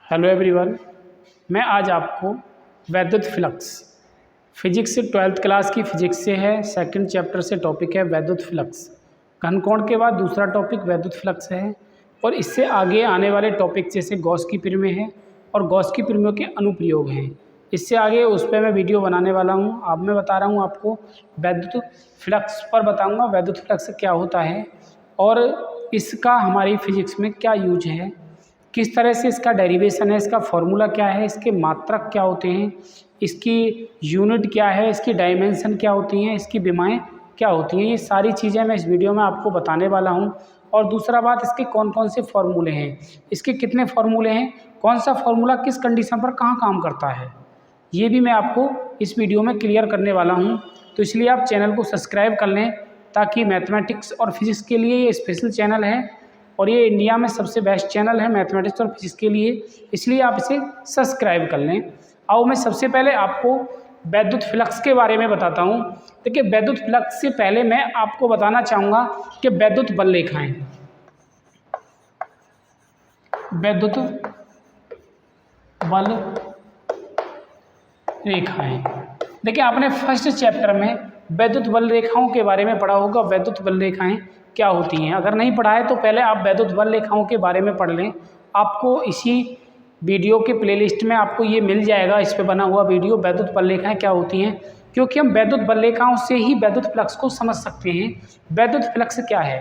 Hello everyone, मैं आज आपको वैद्युत फ्लक्स फिजिक्स 12th क्लास की फिजिक्स से है। सेकंड चैप्टर से टॉपिक है वैद्युत फ्लक्स। घनकोण के बाद दूसरा टॉपिक वैद्युत फ्लक्स है और इससे आगे आने वाले टॉपिक जैसे गॉस की प्रमेय है और गॉस की प्रमेयों के अनुप्रयोग हैं। इससे आगे उस पर मैं वीडियो बनाने वाला हूँ। अब मैं बता रहा हूँ आपको वैद्युत फ्लक्स पर बताऊँगा वैद्युत फ्लक्स क्या होता है और इसका हमारी फिजिक्स में क्या यूज है, किस तरह से इसका डेरिवेशन है, इसका फॉर्मूला क्या है, इसके मात्रक क्या होते हैं, इसकी यूनिट क्या है, इसकी डायमेंशन क्या होती हैं, इसकी विमाएँ क्या होती हैं। ये सारी चीज़ें मैं इस वीडियो में आपको बताने वाला हूँ। और दूसरा बात, इसके कौन कौन से फॉर्मूले हैं, इसके कितने फॉर्मूले हैं, कौन सा फॉर्मूला किस कंडीशन पर कहाँ काम करता है, ये भी मैं आपको इस वीडियो में क्लियर करने वाला हूँ। तो इसलिए आप चैनल को सब्सक्राइब कर लें ताकि मैथमेटिक्स और फिजिक्स के लिए ये स्पेशल चैनल है और ये इंडिया में सबसे बेस्ट चैनल है मैथमेटिक्स और फिजिक्स के लिए, इसलिए आप इसे सब्सक्राइब कर लें। आओ मैं सबसे पहले आपको वैद्युत फ्लक्स के बारे में बताता हूँ। देखिए, वैद्युत फ्लक्स से पहले मैं आपको बताना चाहूँगा कि वैद्युत बल रेखाएँ, वैद्युत बल रेखाएँ। देखिए, आपने फर्स्ट चैप्टर में वैद्युत बल रेखाओं के बारे में पढ़ा होगा, वैद्युत बल रेखाएँ क्या होती हैं। अगर नहीं पढ़ा है तो पहले आप वैद्युत बल रेखाओं के बारे में पढ़ लें। आपको इसी वीडियो के प्लेलिस्ट में आपको ये मिल जाएगा, इस पे बना हुआ वीडियो वैद्युत बल रेखाएँ क्या होती हैं, क्योंकि हम वैद्युत बल रेखाओं से ही वैद्युत फ्लक्स को समझ सकते हैं। वैद्युत फ्लक्स क्या है?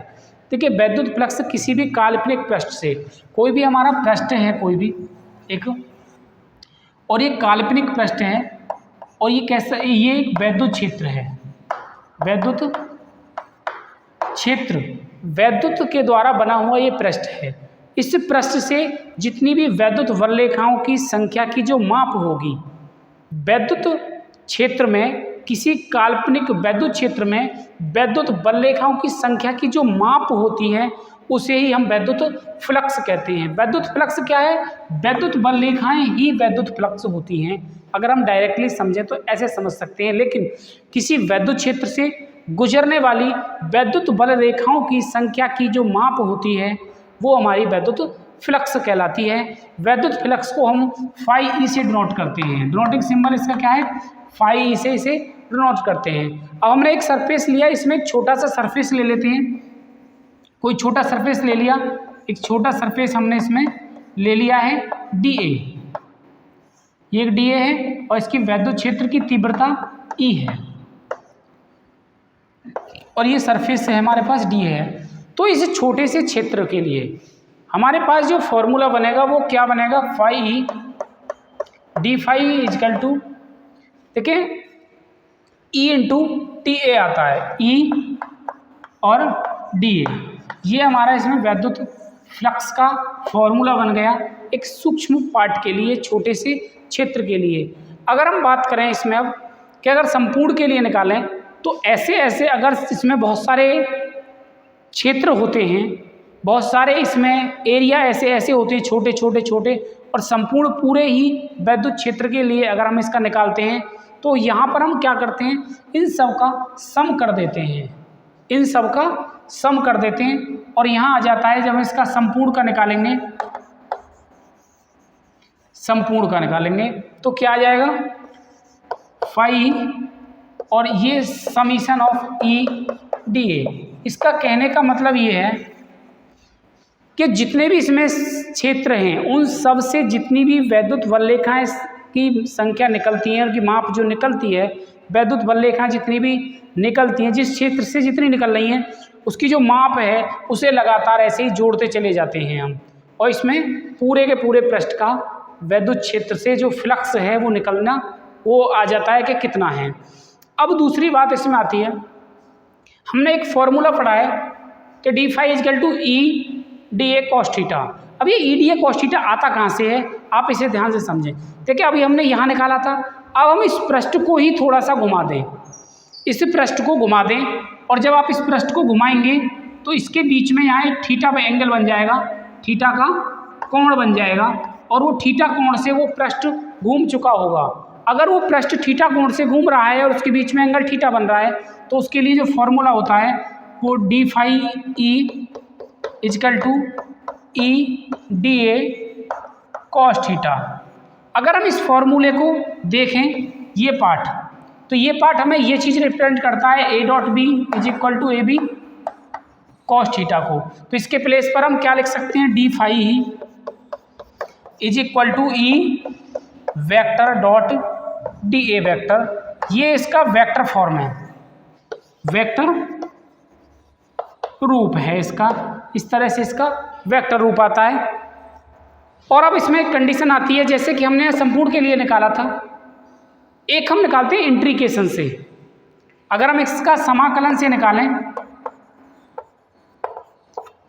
देखिए, वैद्युत फ्लक्स किसी भी काल्पनिक पृष्ठ से, कोई भी हमारा पृष्ठ है, कोई भी एक, और ये काल्पनिक पृष्ठ है और ये कैसा, ये एक वैद्युत क्षेत्र है, वैद्युत क्षेत्र वैद्युत के द्वारा बना हुआ ये पृष्ठ है। इस पृष्ठ से जितनी भी वैद्युत बल रेखाओं की संख्या की जो माप होगी, वैद्युत क्षेत्र में, किसी काल्पनिक वैद्युत क्षेत्र में वैद्युत बल रेखाओं की संख्या की जो माप होती है उसे ही हम वैद्युत फ्लक्स कहते हैं। वैद्युत फ्लक्स क्या है? वैद्युत बल रेखाएं ही वैद्युत फ्लक्स होती हैं। अगर हम डायरेक्टली समझें तो ऐसे समझ सकते हैं, लेकिन किसी वैद्युत क्षेत्र से गुजरने वाली वैद्युत बल रेखाओं की संख्या की जो माप होती है वो हमारी वैद्युत फ्लक्स कहलाती है। वैद्युत फ्लक्स को हम फाई ई से डिनोट करते हैं। डिनोटिंग सिंबल इसका क्या है? फाई ई से इसे डिनोट करते हैं। अब हमने एक सरफेस लिया, इसमें एक छोटा सा सरफेस ले लेते हैं। कोई छोटा सरफेस ले लिया, एक छोटा सरफेस हमने इसमें ले लिया है डी ए, ये एक डी ए है और इसकी वैद्युत क्षेत्र की तीव्रता ई है और ये सरफेस है हमारे पास डी है। तो इस छोटे से क्षेत्र के लिए हमारे पास जो फॉर्मूला बनेगा वो क्या बनेगा? Phi E d phi equal to, देखिए, ई इंटू टी ए आता है, ई और डी ए, ये हमारा इसमें वैद्युत फ्लक्स का फॉर्मूला बन गया एक सूक्ष्म पार्ट के लिए, छोटे से क्षेत्र के लिए। अगर हम बात करें इसमें अब कि अगर संपूर्ण के लिए निकालें तो ऐसे ऐसे अगर इसमें बहुत सारे क्षेत्र होते हैं, बहुत सारे इसमें एरिया ऐसे ऐसे होते हैं, छोटे छोटे छोटे, और संपूर्ण पूरे ही वैद्युत क्षेत्र के लिए अगर हम इसका निकालते हैं तो यहाँ पर हम क्या करते हैं, इन सब का सम कर देते हैं, इन सब का सम कर देते हैं और यहाँ आ जाता है, जब हम इसका संपूर्ण का निकालेंगे, संपूर्ण का निकालेंगे तो क्या आ जाएगा? फाई और ये summation of E D A. इसका कहने का मतलब ये है कि जितने भी इसमें क्षेत्र हैं उन सब से जितनी भी वैद्युत बल रेखाएं की संख्या निकलती हैं, उनकी माप जो निकलती है, वैद्युत बल रेखाएं जितनी भी निकलती हैं, जिस क्षेत्र से जितनी निकल रही हैं उसकी जो माप है उसे लगातार ऐसे ही जोड़ते चले जाते हैं हम, और इसमें पूरे के पूरे पृष्ठ का वैद्युत क्षेत्र से जो फ्लक्स है वो निकलना वो आ जाता है कि कितना है। अब दूसरी बात इसमें आती है, हमने एक फॉर्मूला पढ़ा है कि d phi equal to E D A cos theta. अब ये E D A cos theta आता कहाँ से है, आप इसे ध्यान से समझें। देखिए, अभी हमने यहाँ निकाला था, अब हम इस पृष्ठ को ही थोड़ा सा घुमा दें, इस पृष्ठ को घुमा दें, और जब आप इस पृष्ठ को घुमाएंगे तो इसके बीच में यहाँ एक थीटा का एंगल बन जाएगा, थीटा का कोण बन जाएगा, और वो थीटा कोण से वो पृष्ठ घूम चुका होगा। अगर वो पृष्ठ थीटा कोण से घूम रहा है और उसके बीच में एंगल थीटा बन रहा है तो उसके लिए जो फॉर्मूला होता है वो d phi E equal to E D A cos theta. अगर हम इस फॉर्मूले को देखें ये पार्ट, तो ये पार्ट हमें ये चीज़ रिप्रेजेंट करता है A dot B is equal to A B cos theta को। तो इसके प्लेस पर हम क्या लिख सकते हैं, डी फाई ही is equal to E vector dot d A vector. ये इसका वेक्टर फॉर्म है, वेक्टर रूप है इसका, इस तरह से इसका वेक्टर रूप आता है। और अब इसमें एक कंडीशन आती है, जैसे कि हमने संपूर्ण के लिए निकाला था, एक हम निकालते हैं इंट्रीकेशन से। अगर हम इसका समाकलन से निकालें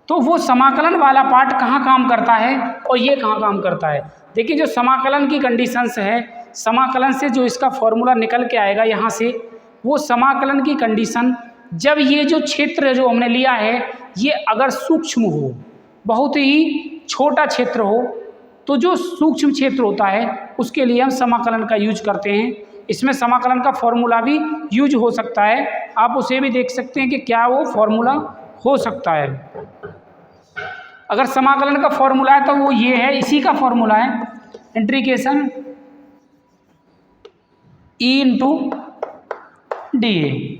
तो वो समाकलन वाला पार्ट कहाँ काम करता है और ये कहाँ काम करता है। देखिए जो समाकलन की कंडीशंस है, समाकलन से जो इसका फॉर्मूला निकल के आएगा यहाँ से, वो समाकलन की कंडीशन जब ये जो क्षेत्र जो हमने लिया है ये अगर सूक्ष्म हो, बहुत ही छोटा क्षेत्र हो, तो जो सूक्ष्म क्षेत्र होता है उसके लिए हम समाकलन का यूज करते हैं। इसमें समाकलन का फॉर्मूला भी यूज हो सकता है, आप उसे भी देख सकते हैं कि क्या वो फॉर्मूला हो सकता है। अगर समाकलन का फॉर्मूला है तो वो ये है, इसी का फॉर्मूला है इंट्रीकेशन ई इंटू डी ए,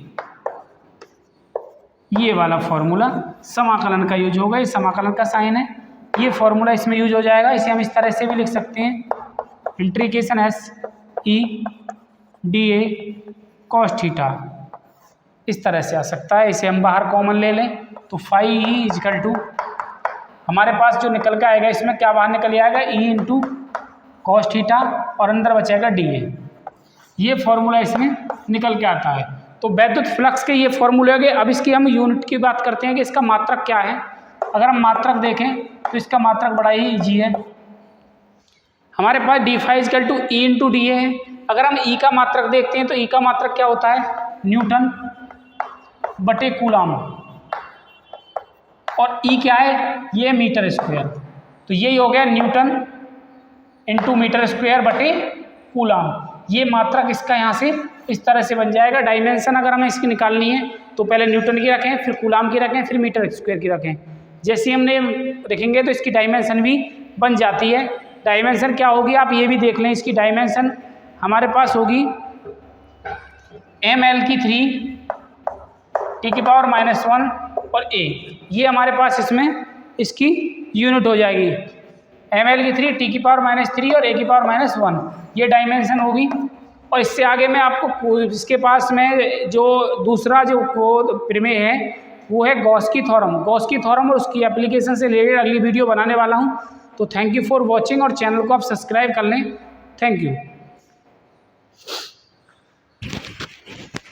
ये वाला फॉर्मूला समाकलन का यूज होगा। ये समाकलन का साइन है, ये फॉर्मूला इसमें यूज हो जाएगा। इसे हम इस तरह से भी लिख सकते हैं इंट्रीकेशन S E D A cos theta, इस तरह से आ सकता है। इसे हम बाहर कॉमन ले लें तो फाई ई इजकल टू, हमारे पास जो निकल के आएगा इसमें क्या बाहर निकल आएगा, ई इंटू कॉस थीटा और अंदर बचेगा डी ए। ये फॉर्मूला इसमें निकल के आता है। तो वैद्युत फ्लक्स के ये फॉर्मूले हो गए। अब इसकी हम यूनिट की बात करते हैं कि इसका मात्रक क्या है। अगर हम मात्रक देखें तो इसका मात्रक बड़ा ही ईजी है, हमारे पास d phi equal to E into d A है। अगर हम ई का मात्रक देखते हैं तो ई का मात्रक क्या होता है, न्यूटन बटे कूलाम, और ई क्या है, ये मीटर स्क्वायर। तो यही हो गया न्यूटन इंटू मीटर स्क्वायर बटे कूलाम। ये मात्रक इसका यहाँ से इस तरह से बन जाएगा। डायमेंशन अगर हमें इसकी निकालनी है तो पहले न्यूटन की रखें, फिर कूलाम की रखें, फिर मीटर स्क्वायर की रखें। जैसे हमने रखेंगे तो इसकी डायमेंशन भी बन जाती है। डायमेंशन क्या होगी आप ये भी देख लें, इसकी डायमेंशन हमारे पास होगी ml की 3 टी की पावर -1 और a, ये हमारे पास इसमें इसकी यूनिट हो जाएगी। ml की 3 टी की पावर -3 और a की पावर -1, ये डायमेंशन होगी। और इससे आगे में आपको इसके पास में जो दूसरा जो प्रमेय है वो है गॉस की थ्योरम। गॉस की थ्योरम और उसकी एप्लीकेशन से रिलेटेड अगली वीडियो बनाने वाला हूँ। तो थैंक यू फॉर वॉचिंग, और चैनल को आप सब्सक्राइब कर लें। Thank you.